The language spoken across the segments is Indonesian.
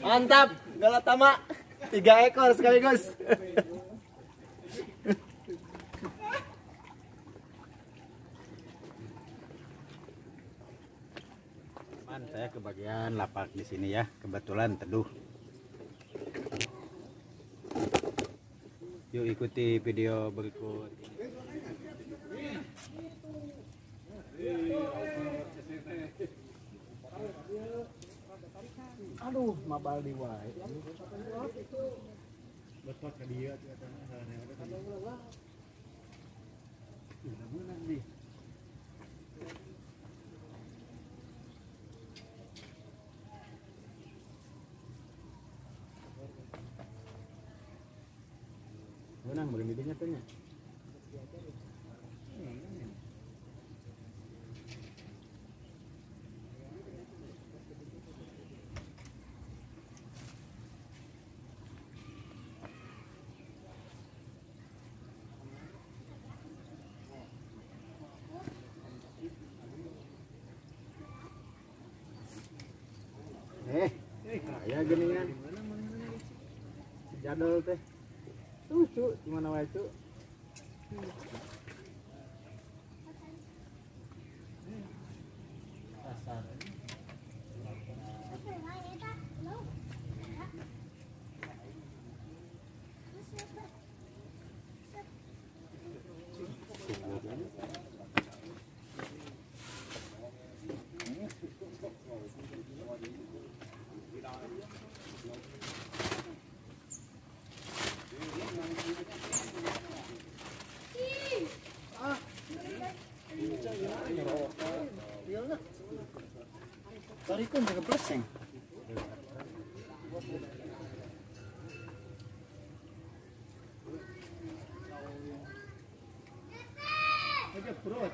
Mantap, Galatama. 3 ekor sekaligus. Saya kebagian lapak di sini ya, kebetulan teduh. Yuk ikuti video berikut. Aduh, mabal di wae. Betul ke dia menang bergedenya tanya. Kaya geningan. Jadol teh. Tuh, gimana wae tuh? Tadi kan jaga blessing. Aja perut.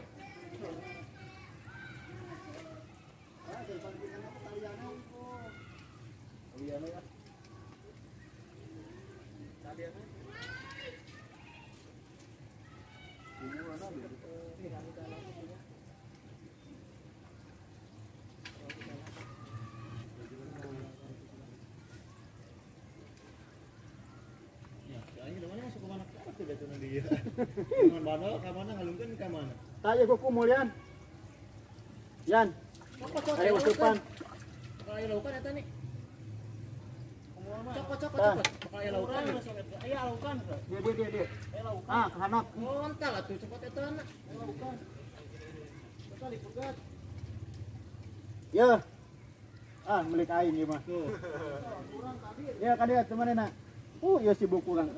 Tanya kuku mulian. Yan. Ayo usupan. Pakai laukan eta nih. Cokot. Pakai laukan. Aya laukan. Dia. Aya laukan. Ah, kehanap. Oh, entar atuh cokot eta na. Aya laukan. Eta dipegat. Ya. Ah, melik aing ieu mah. Ya ka dia temanena. Ya sibuk kurang.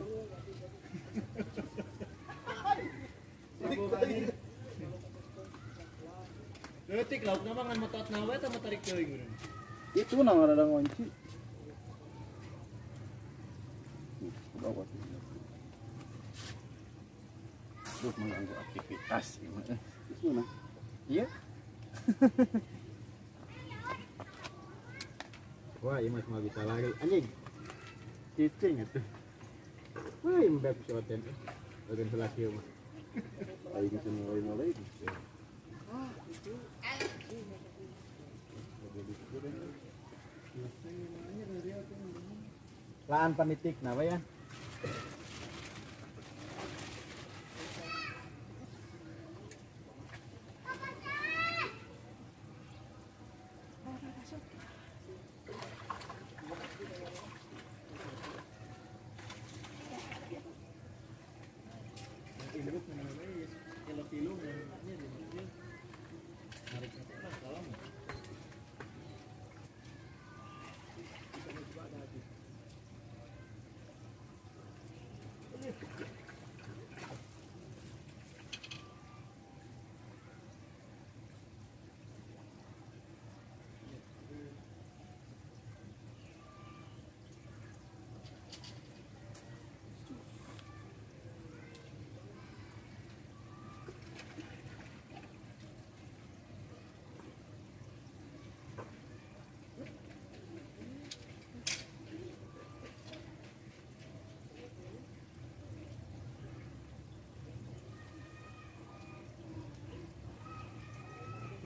Leutik lauk nama ngan metotna we teh tarik teuing urang. Itu nang ada ngunci. Gawat. Terus mengganggu aktivitas gimana? Itu nah. Iya. Wah, ini mah bisa lari. Anjing. Cicing itu. Wah, mbak pisoten. Bagian sebelah kiri mah. Aing geus mulai. Laan panitik na ba yan?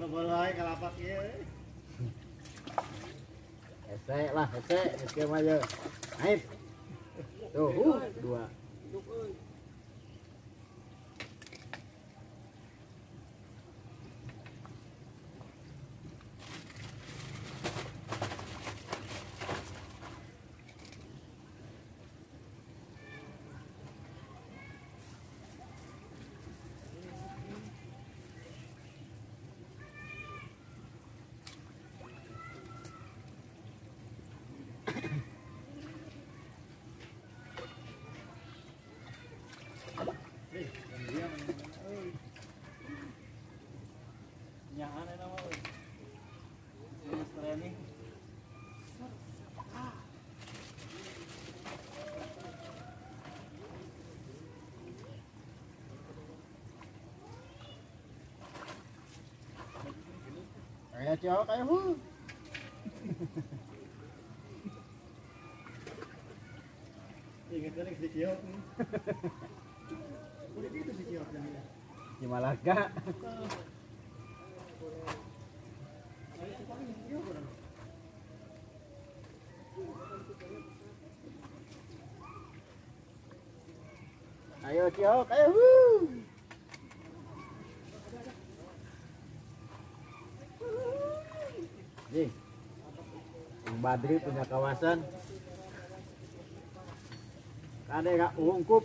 Boleh kalapak ya. Hese lah, hese, hese mah ya. Naik. Tuh, dua. Nyaan enak mah. Serius training. Kayak cowok kayak Ingat kan si Cio. Udah itu si Cio kan ya. Himalaga. Ayo cowok kayak Nih, Bang Badri punya kawasan. Ada kak, ungkup.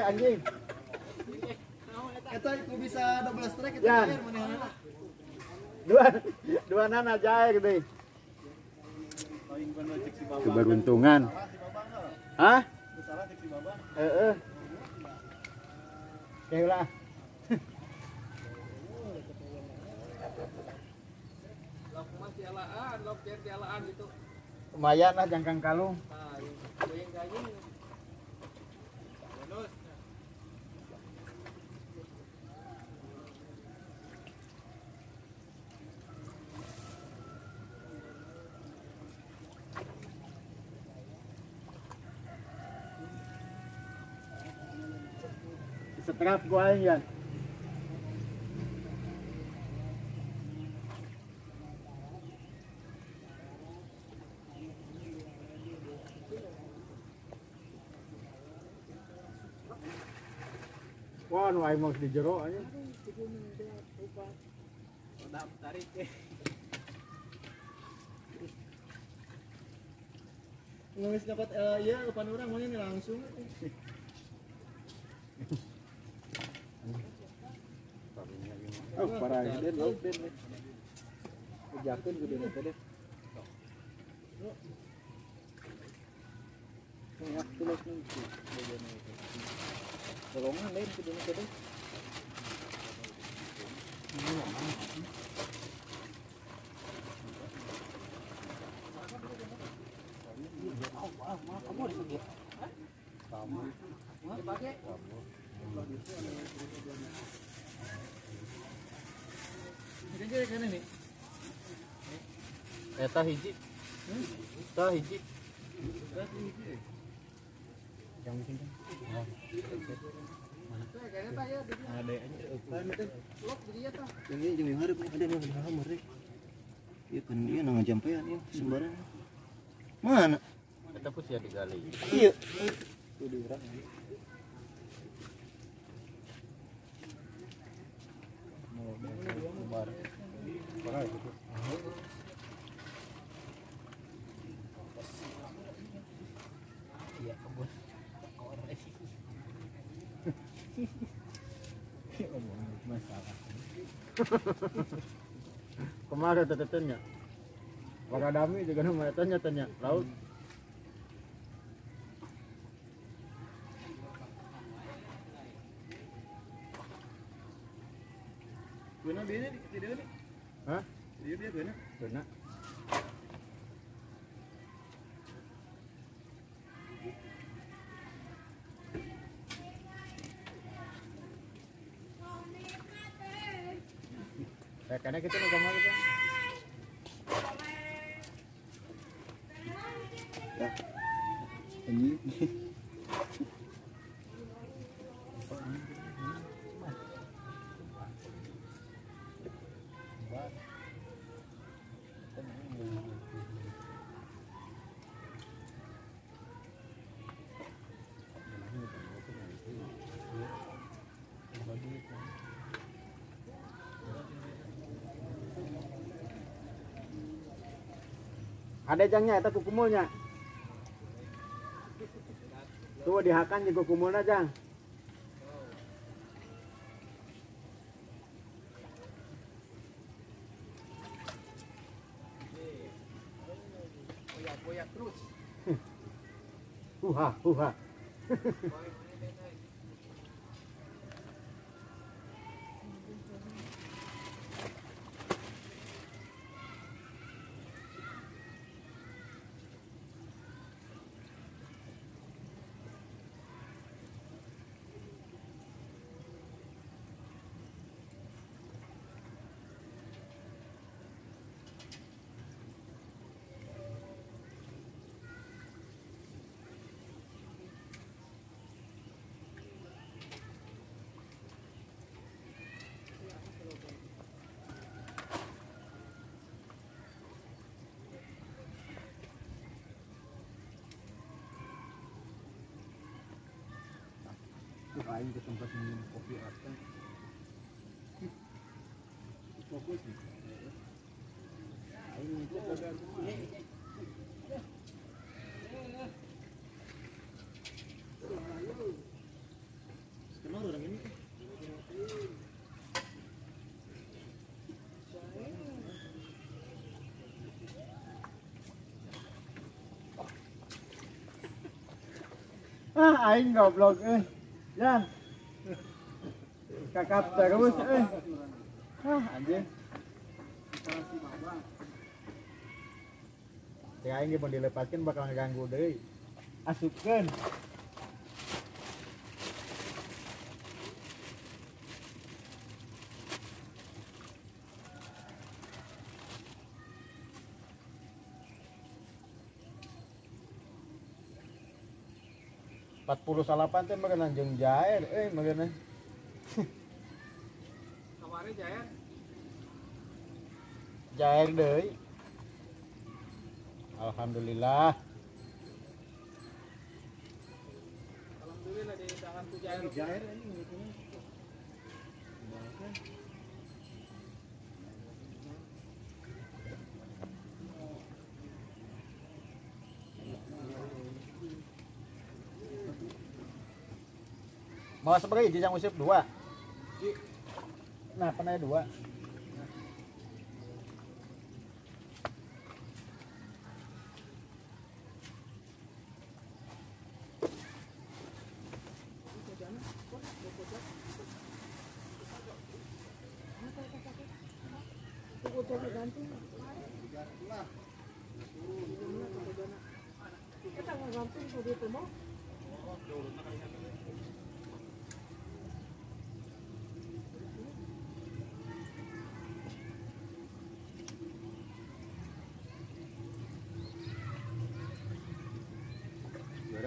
Anjing. Eta ku bisa double strike itu Yan. air manehna. Dua nana jair deh. Paling bener cek si Babang. Keberuntungan. Salah si Babang. Hah? Salah cek si Babang. Kayak lah. Lok mah tialaan, lok jadi tialaan gitu. Lumayan lah jangkang kalung. Nah, yang gayung. Bonus. Setrap gua yan. Wah, nu aing mah di jero aja. Udah tarik eh. Ngemis dapat iya depan orang mau ini langsung. Oh, parah den, laut den. Jakeun gede na teh. Ya, tulis nanti. Tolongan lain gede na teh. Jadi kan ini. Eta hiji. Eta hiji. Yang bikin kan? Ada aja. Lok jadi ya tah. Yang ini jeung hareup ada nu hameur rek. Ieu kan ieu nang jampean ieu sembarang. Mana? Eta pun sia digali. Iya. Tuh di urang. Bar. Parah itu. Iya, bos. Masalah. Kemarin tetetenya. Wakadami juga nama tanya laut. Beuna bieu di dieu nih. Hah? Dieu dia beuna. Benar. Karena kita nggak mau gitu. Ya. Ini. Ada jangnya eta kukumulnya. Tuh dihakan juga kukumulna jang. Goyak-goyak terus. Huha. Aing ke tempat minum kopi apa? Fokus nih. Aing itu Kenal orang ini. Aing goblok Jan. Kakap terus anjing. Ya aing ge mau dilepaskeun bakal ngaganggu deui. Asupkeun. Empat puluh salapan teh magenan jeung jair, magenan. Kamarnya Jayan. Jair deui. Alhamdulillah. Alhamdulillah di tangan ku Jayan. Jair ini gitu. Mau sebagai jejang usip 2. Nah, pernah 2.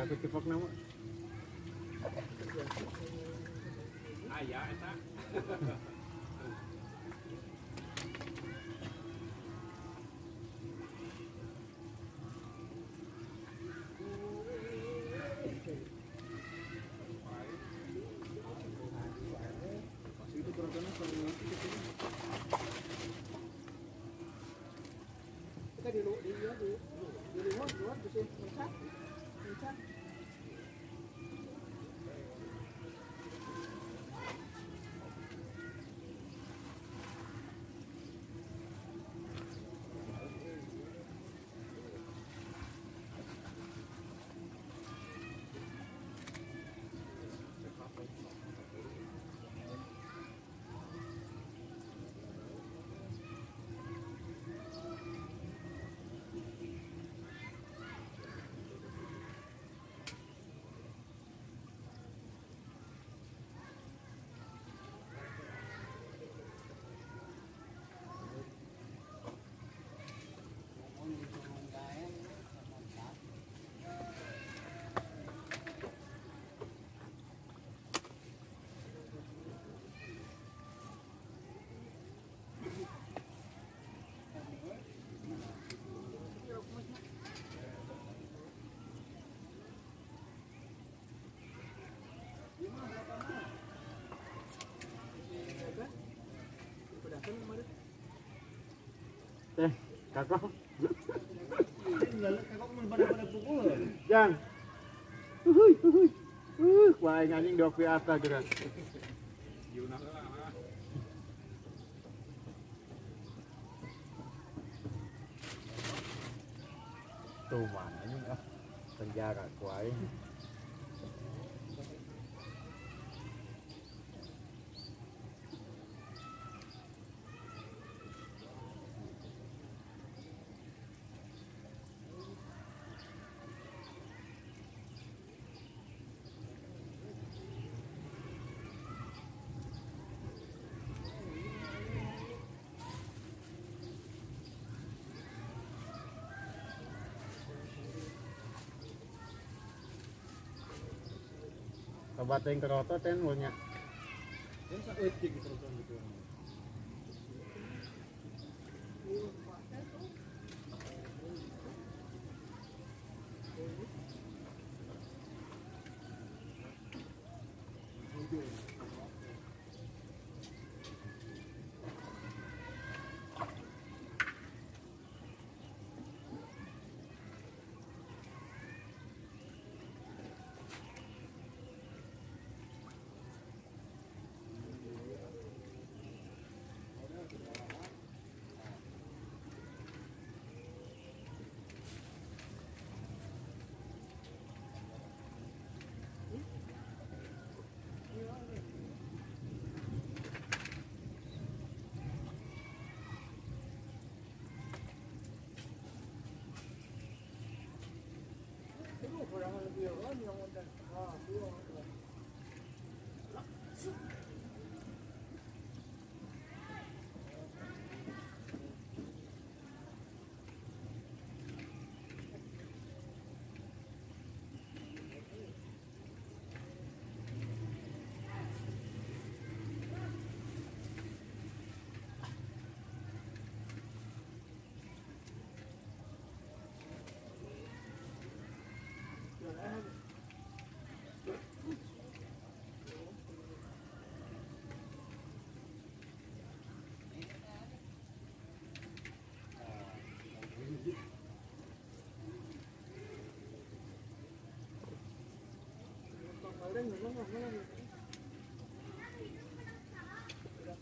Aku cepok nama. Aya eta. Kita di luar bisa mencak. Teh, kakak. Kakak mun pada pukul. Jang. Wah, anjing dok piata geura. Tuh mana anjing ah. Penjara ku aing. Coba teng keroto ten mulnya. Yang saeutik gitu gitu.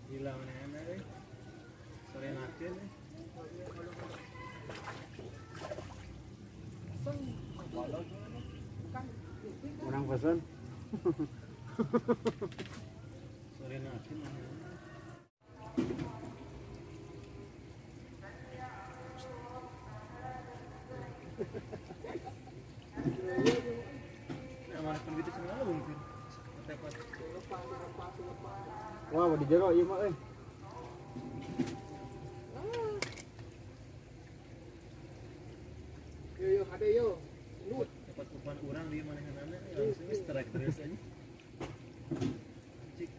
Gila mana deh. Sore nakin nih. Orang pesan. Sore nakin. Nah, mana pun gitu segala mungkin. Tepat. Wah, di jero ieu mah euy. Yo hade yo. Tepat kupan orang di mana mana langsung strike terus aja. Cik.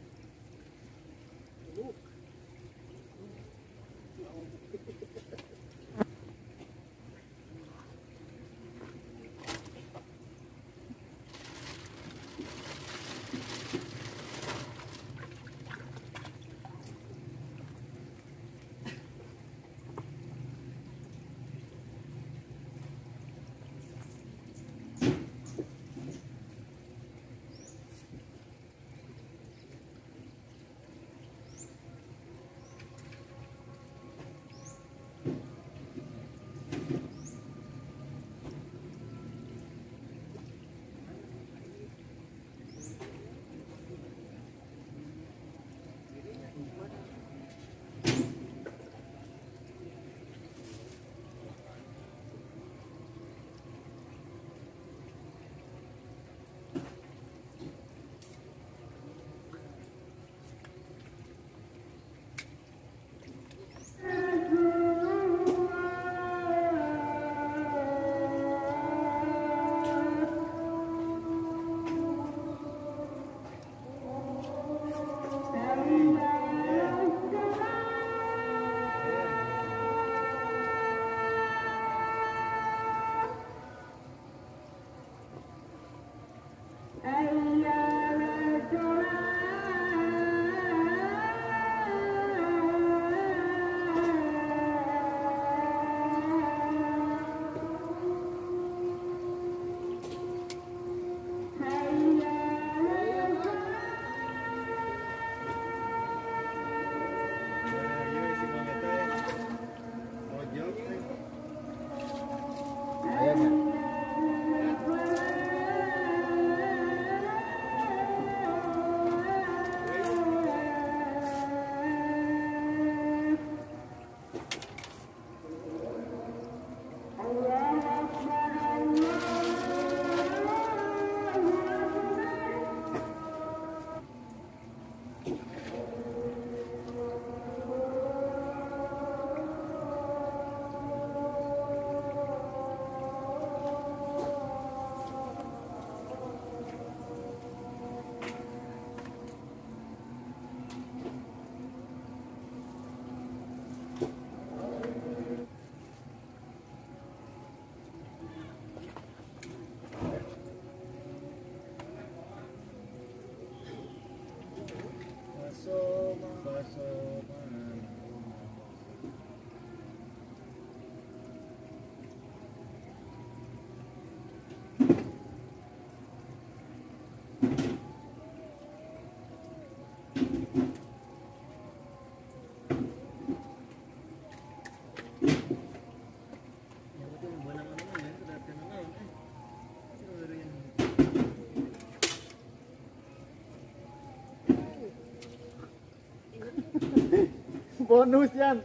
Bonus Yan.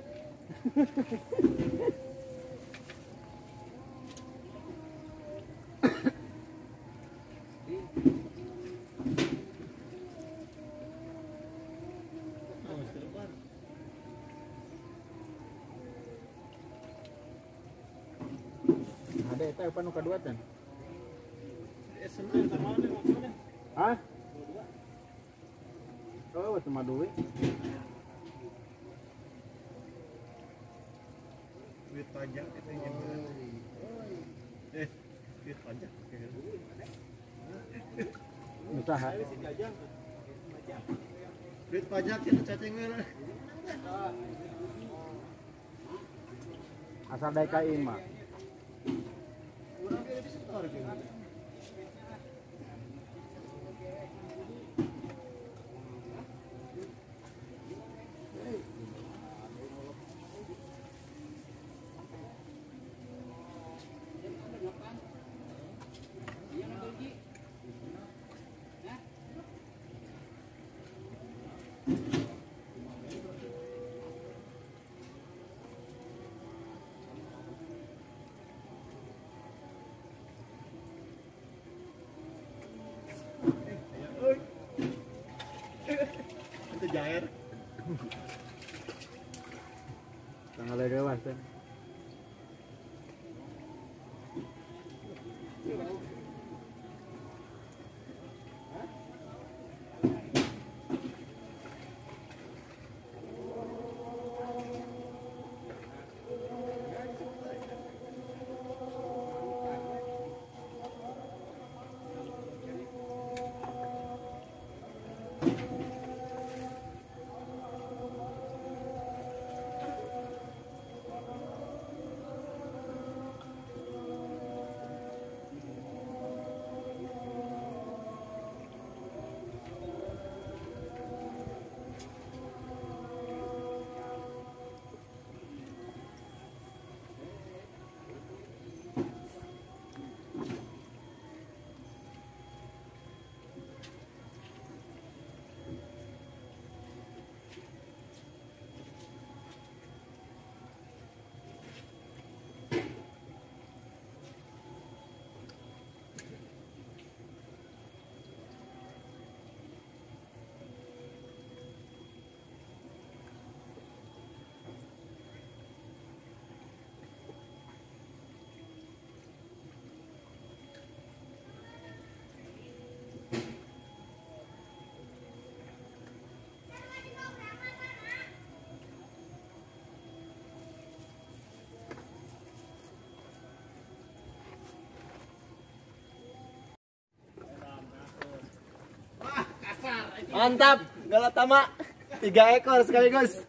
Ada eta apa nu kadua tan? Hah? Oh, cuma duit. Duit pajak itu yang duit pajak. Usaha. Duit pajak itu cacing lah. Asal DKI mah. Urang ge di setor ge. Itu jair. Tanggal dewas kan. Mantap, Galatama 3 ekor sekaligus.